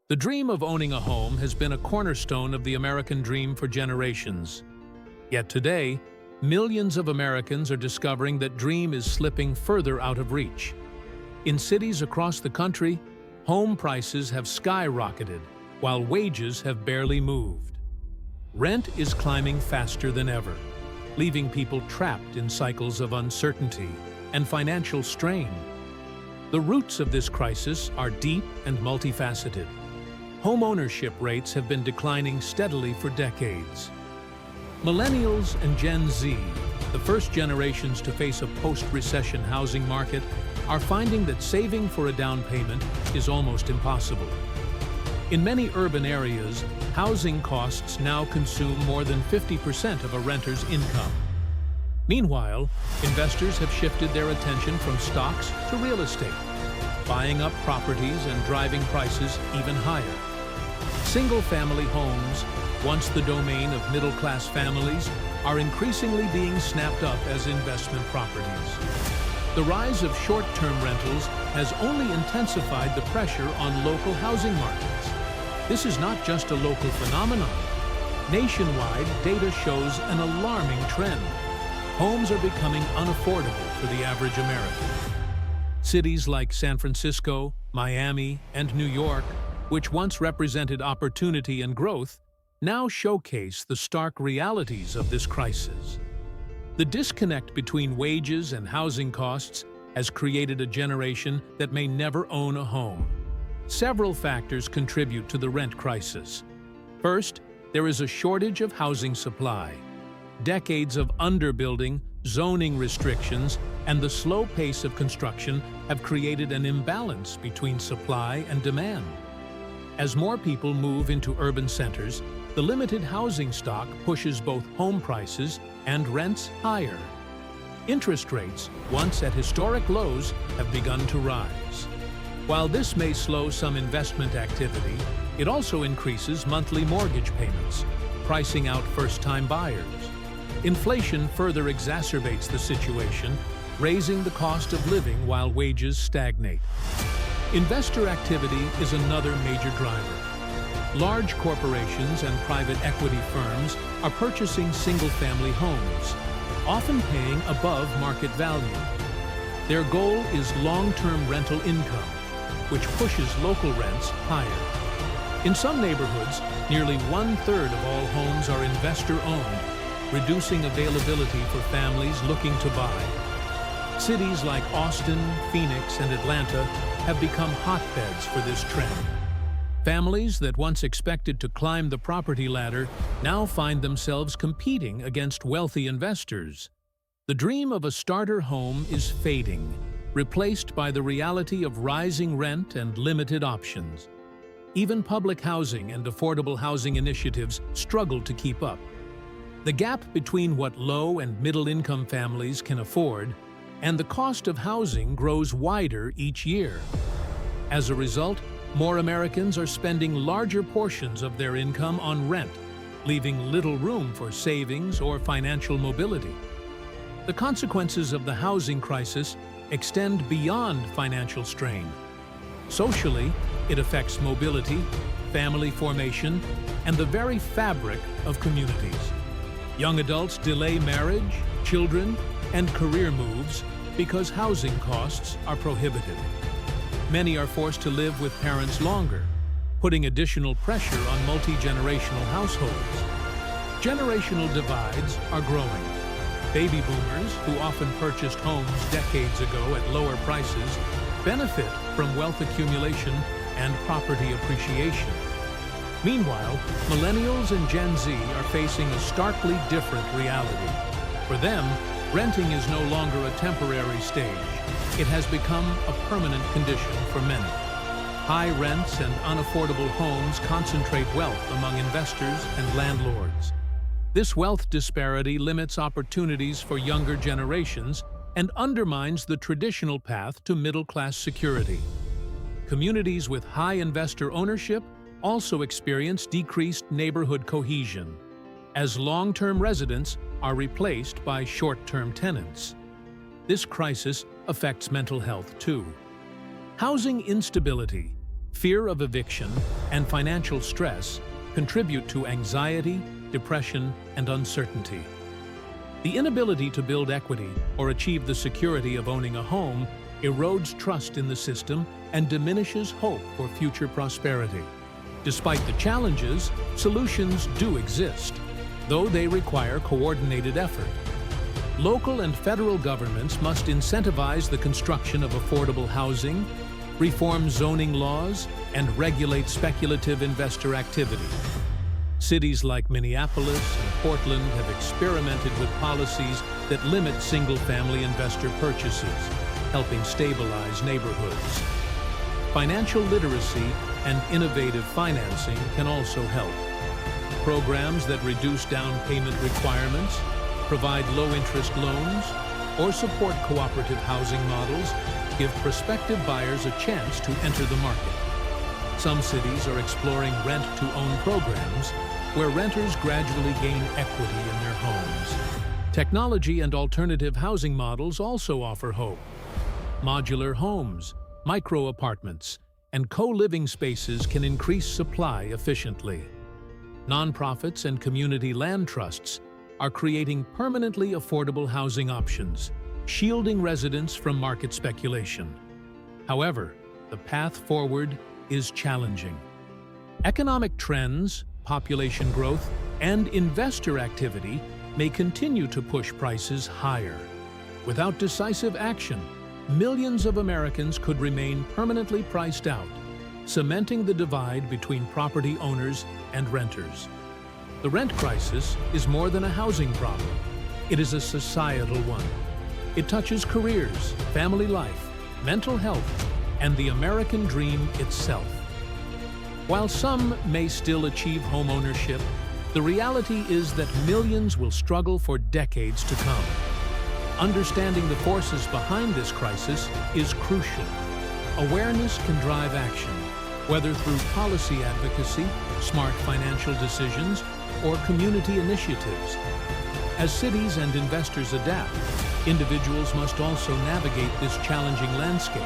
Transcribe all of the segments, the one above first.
The dream of owning a home has been a cornerstone of the American dream for generations. Yet today, millions of Americans are discovering that dream is slipping further out of reach. In cities across the country, home prices have skyrocketed, while wages have barely moved. Rent is climbing faster than ever, leaving people trapped in cycles of uncertainty and financial strain. The roots of this crisis are deep and multifaceted. Homeownership rates have been declining steadily for decades. Millennials and Gen Z, the first generations to face a post-recession housing market, are finding that saving for a down payment is almost impossible. In many urban areas, housing costs now consume more than 50% of a renter's income. Meanwhile, investors have shifted their attention from stocks to real estate, buying up properties and driving prices even higher. Single-family homes, once the domain of middle-class families, are increasingly being snapped up as investment properties. The rise of short-term rentals has only intensified the pressure on local housing markets. This is not just a local phenomenon. Nationwide, data shows an alarming trend. Homes are becoming unaffordable for the average American. Cities like San Francisco, Miami, and New York, which once represented opportunity and growth, now showcase the stark realities of this crisis. The disconnect between wages and housing costs has created a generation that may never own a home. Several factors contribute to the rent crisis. First, there is a shortage of housing supply. Decades of underbuilding, zoning restrictions, and the slow pace of construction have created an imbalance between supply and demand. As more people move into urban centers, the limited housing stock pushes both home prices and rents higher. Interest rates, once at historic lows, have begun to rise. While this may slow some investment activity, it also increases monthly mortgage payments, pricing out first-time buyers. Inflation further exacerbates the situation, raising the cost of living while wages stagnate. Investor activity is another major driver. Large corporations and private equity firms are purchasing single-family homes, often paying above market value. Their goal is long-term rental income, which pushes local rents higher. In some neighborhoods, nearly one-third of all homes are investor-owned, reducing availability for families looking to buy. Cities like Austin, Phoenix, and Atlanta have become hotbeds for this trend. Families that once expected to climb the property ladder now find themselves competing against wealthy investors. The dream of a starter home is fading, replaced by the reality of rising rent and limited options. Even public housing and affordable housing initiatives struggle to keep up. The gap between what low- and middle-income families can afford and the cost of housing grows wider each year. As a result, more Americans are spending larger portions of their income on rent, leaving little room for savings or financial mobility. The consequences of the housing crisis extend beyond financial strain. Socially, it affects mobility, family formation, and the very fabric of communities. Young adults delay marriage, children, and career moves because housing costs are prohibitive. Many are forced to live with parents longer, putting additional pressure on multi-generational households. Generational divides are growing. Baby boomers, who often purchased homes decades ago at lower prices, benefit from wealth accumulation and property appreciation. Meanwhile, millennials and Gen Z are facing a starkly different reality. For them, renting is no longer a temporary stage. It has become a permanent condition for many. High rents and unaffordable homes concentrate wealth among investors and landlords. This wealth disparity limits opportunities for younger generations and undermines the traditional path to middle-class security. Communities with high investor ownership also experience decreased neighborhood cohesion, as long-term residents are replaced by short-term tenants. This crisis affects mental health too. Housing instability, Fear of eviction and financial stress contribute to anxiety, depression, and uncertainty. The inability to build equity or achieve the security of owning a home erodes trust in the system and diminishes hope for future prosperity. Despite the challenges, solutions do exist, though they require coordinated effort. Local and federal governments must incentivize the construction of affordable housing, reform zoning laws, and regulate speculative investor activity. Cities like Minneapolis and Portland have experimented with policies that limit single-family investor purchases, helping stabilize neighborhoods. Financial literacy and innovative financing can also help. Programs that reduce down payment requirements, provide low-interest loans, or support cooperative housing models give prospective buyers a chance to enter the market. Some cities are exploring rent-to-own programs where renters gradually gain equity in their homes. Technology and alternative housing models also offer hope. Modular homes, micro-apartments, and co-living spaces can increase supply efficiently. Nonprofits and community land trusts are creating permanently affordable housing options, shielding residents from market speculation. However, the path forward is challenging. Economic trends, population growth, and investor activity may continue to push prices higher. Without decisive action, millions of Americans could remain permanently priced out, cementing the divide between property owners and renters. The rent crisis is more than a housing problem. It is a societal one. It touches careers, family life, mental health, and the American dream itself. While some may still achieve homeownership, the reality is that millions will struggle for decades to come. Understanding the forces behind this crisis is crucial. Awareness can drive action, whether through policy advocacy, smart financial decisions, or community initiatives. As cities and investors adapt, individuals must also navigate this challenging landscape,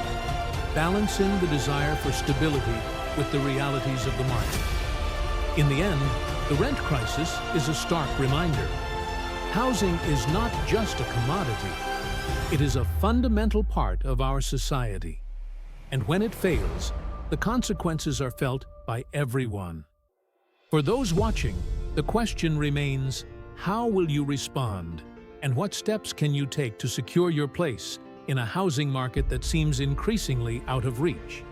balancing the desire for stability with the realities of the market. In the end, the rent crisis is a stark reminder. Housing is not just a commodity. It is a fundamental part of our society. And when it fails, the consequences are felt by everyone. For those watching, the question remains, how will you respond? And what steps can you take to secure your place in a housing market that seems increasingly out of reach?